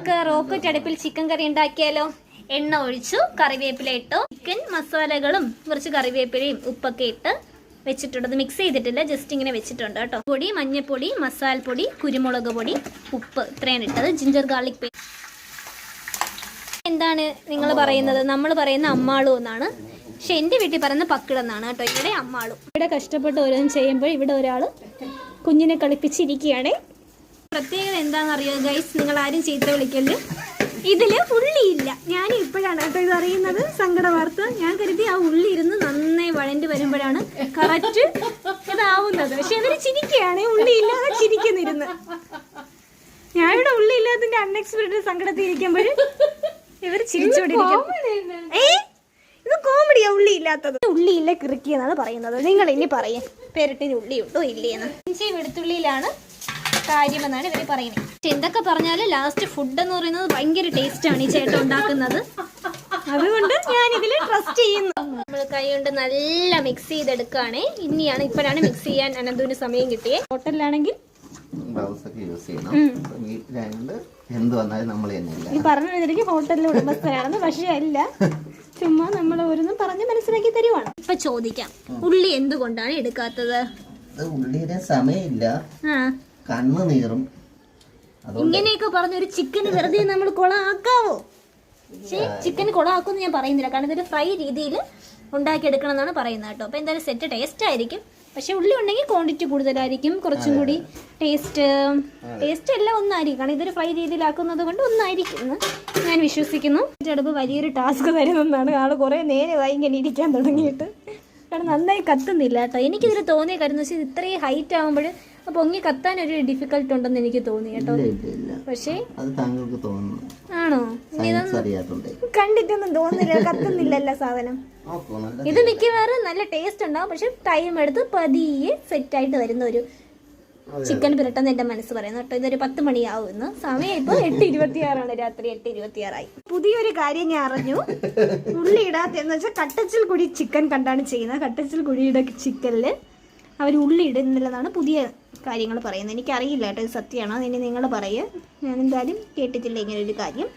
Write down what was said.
നമുക്ക് റോക്കറ്റ് അടുപ്പിൽ ചിക്കൻ കറി ഉണ്ടാക്കിയാലോ? എണ്ണ ഒഴിച്ചു, കറിവേപ്പില ഇട്ടു, ചിക്കൻ മസാലകളും കുറച്ച് കറിവേപ്പിലയും ഉപ്പൊക്കെ ഇട്ട് വെച്ചിട്ടുണ്ട്. മിക്സ് ചെയ്തിട്ടില്ല, ജസ്റ്റ് ഇങ്ങനെ വെച്ചിട്ടുണ്ട് കേട്ടോ. പൊടി, മഞ്ഞൾപ്പൊടി, മസാലപ്പൊടി, കുരുമുളക് പൊടി, ഉപ്പ്, ഇത്രയാണ് ഇട്ടത്. Ginger garlic paste. എന്താണ് നിങ്ങൾ പറയുന്നത്? നമ്മൾ പറയുന്ന അമ്മാളു എന്നാണ്, പക്ഷെ എൻ്റെ വീട്ടിൽ പറയുന്ന പക്കിടെന്നാണ് കേട്ടോ. ഇവിടെ അമ്മാളു. ഇവിടെ കഷ്ടപ്പെട്ട് ഓരോന്നും ചെയ്യുമ്പോൾ ഇവിടെ ഒരാൾ കുഞ്ഞിനെ കളിപ്പിച്ചിരിക്കുകയാണ്. പ്രത്യേകത എന്താണെന്ന് അറിയോ ഗൈസ്? നിങ്ങൾ ആരും ചീത്ത വിളിക്കല്. ഇതില് ഉള്ളിയില്ല. ഞാൻ ഇപ്പോഴാണ് കേട്ടോ ഇത് അറിയുന്നത്. സങ്കട വാർത്ത. ഞാൻ കരുതി ആ ഉള്ളി ഇരുന്ന് നന്നായി വഴണ്ടി വരുമ്പോഴാണ് കറക്റ്റ് ഇതാവുന്നത്. പക്ഷെ ഇവര് ചിരിക്കുകയാണ്, ഉള്ളിയില്ലാതെ ചിരിക്കുന്നിരുന്ന്. ഞാനിവിടെ ഉള്ളിയില്ലാത്തതിന്റെ അൺഎക്സ്പെക്ടഡ് സങ്കടത്തിൽ ഇരിക്കുമ്പോൾ ഇവർ ചിരിച്ചോണ്ടിരിക്കും. ഇത് കോമഡിയാ. ഉള്ളി ഇല്ലാത്തത്. ഉള്ളിയില്ല കിറുക്കി എന്നാണ് പറയുന്നത്. നിങ്ങൾ ഇനി പറയേ പേരിട്ടിന് ഉള്ളി ഉണ്ടോ ഇല്ലേന്ന്. ഇഞ്ചി വെളുത്തുള്ളിയിലാണ് കാര്യമെന്നാണ് ഇവര് പറയുന്നത്. പക്ഷെ എന്തൊക്കെ പറഞ്ഞാലും ലാസ്റ്റ് ഫുഡ് എന്ന് പറയുന്നത് ഭയങ്കര ടേസ്റ്റാണ് ഈ ചേട്ടൻ ഉണ്ടാക്കുന്നത്. അതുകൊണ്ട് ഞാൻ ഇതിൽ ട്രസ്റ്റ് ചെയ്യുന്നു. നമ്മൾ കൈ കൊണ്ട് നല്ല മിക്സ് ചെയ്തെടുക്കുകയാണേ. ഇപ്പോഴാണ് മിക്സ് ചെയ്യാൻ അനന്തുവിന് സമയം കിട്ടിയേ. ഹോട്ടലിലാണെങ്കിൽ ഈ പറഞ്ഞു ഹോട്ടലിലെ ഉടമസ്ഥരാണെന്ന്. പക്ഷെ അല്ല, ചുമ്മാ നമ്മൾ ഓരോന്നും പറഞ്ഞ് മനസ്സിലാക്കി തരുവാണ്. ഇപ്പൊ ചോദിക്കാം, ഉള്ളി എന്തുകൊണ്ടാണ് എടുക്കാത്തത്? ഉള്ളിയുടെ സമയമില്ല, കണ്ണ് നീറും. ഇങ്ങനെയൊക്കെ പറഞ്ഞൊരു ചിക്കന് വെറുതെ നമ്മൾ കൊളാക്കാവോ? പക്ഷേ ചിക്കന് കൊളാക്കുമെന്ന് ഞാൻ പറയുന്നില്ല, കാരണം ഇതൊരു ഫ്രൈ രീതിയിൽ ഉണ്ടാക്കിയെടുക്കണം എന്നാണ് പറയുന്നത് കേട്ടോ. അപ്പോൾ എന്തായാലും സെറ്റ് ടേസ്റ്റ് ആയിരിക്കും. പക്ഷെ ഉള്ളി ഉണ്ടെങ്കിൽ ക്വാണ്ടിറ്റി കൂടുതലായിരിക്കും, കുറച്ചും കൂടി ടേസ്റ്റ് എല്ലാം ഒന്നായിരിക്കും. കാരണം ഇതൊരു ഫ്രൈ രീതിയിലാക്കുന്നത് കൊണ്ട് ഒന്നായിരിക്കും എന്ന് ഞാൻ വിശ്വസിക്കുന്നു. അടുപ്പ് വലിയൊരു ടാസ്ക് തരുന്നതാണ്. ആൾ കുറേ നേരമായി ഇങ്ങനെ ഇരിക്കാൻ തുടങ്ങിയിട്ട്. കാരണം നന്നായി കത്തുന്നില്ല കേട്ടോ. എനിക്കിതിൽ തോന്നിയ കാര്യം എന്ന് വെച്ചാൽ ഇത്രയും ഹൈറ്റ് ആകുമ്പോൾ പൊങ്ങി കത്താൻ ഒരു ഡിഫിക്കൽട്ട് ഉണ്ടെന്ന് എനിക്ക് തോന്നി കേട്ടോ. പക്ഷേ ആണോ? കണ്ടിട്ടൊന്നും തോന്നില്ല, കത്തുന്നില്ലല്ലോ സാധനം. ഇത് മിക്കവാറും നല്ല ടേസ്റ്റ് ഉണ്ടാവും, പക്ഷെ ടൈം എടുത്ത് പതിയെ സെറ്റായിട്ട് വരുന്ന ഒരു ചിക്കൻ പുരട്ടെന്ന് എന്റെ മനസ്സ് പറയുന്നു കേട്ടോ. ഇതൊരു 10 മണിയാവും ഇന്ന്. സമയം ഇപ്പൊ 8:26 രാത്രി 8:26. പുതിയൊരു കാര്യം ഞാൻ അറിഞ്ഞു. ഉള്ളി ഇടാത്തെന്ന് വെച്ചാൽ കട്ടച്ചിൽ കുടി ചിക്കൻ കണ്ടാണ് ചെയ്യുന്നത്. കട്ടച്ചിൽ കുടിയുടെ ചിക്കനില് അവർ ഉള്ളി ഇടുന്നില്ലെന്നാണ് പുതിയ കാര്യങ്ങൾ പറയുന്നത്. എനിക്കറിയില്ല കേട്ടോ ഇത് സത്യമാണോ. ഇനി നിങ്ങൾ പറയുക. ഞാൻ എന്തായാലും കേട്ടിട്ടില്ല ഇങ്ങനെ ഒരു കാര്യം.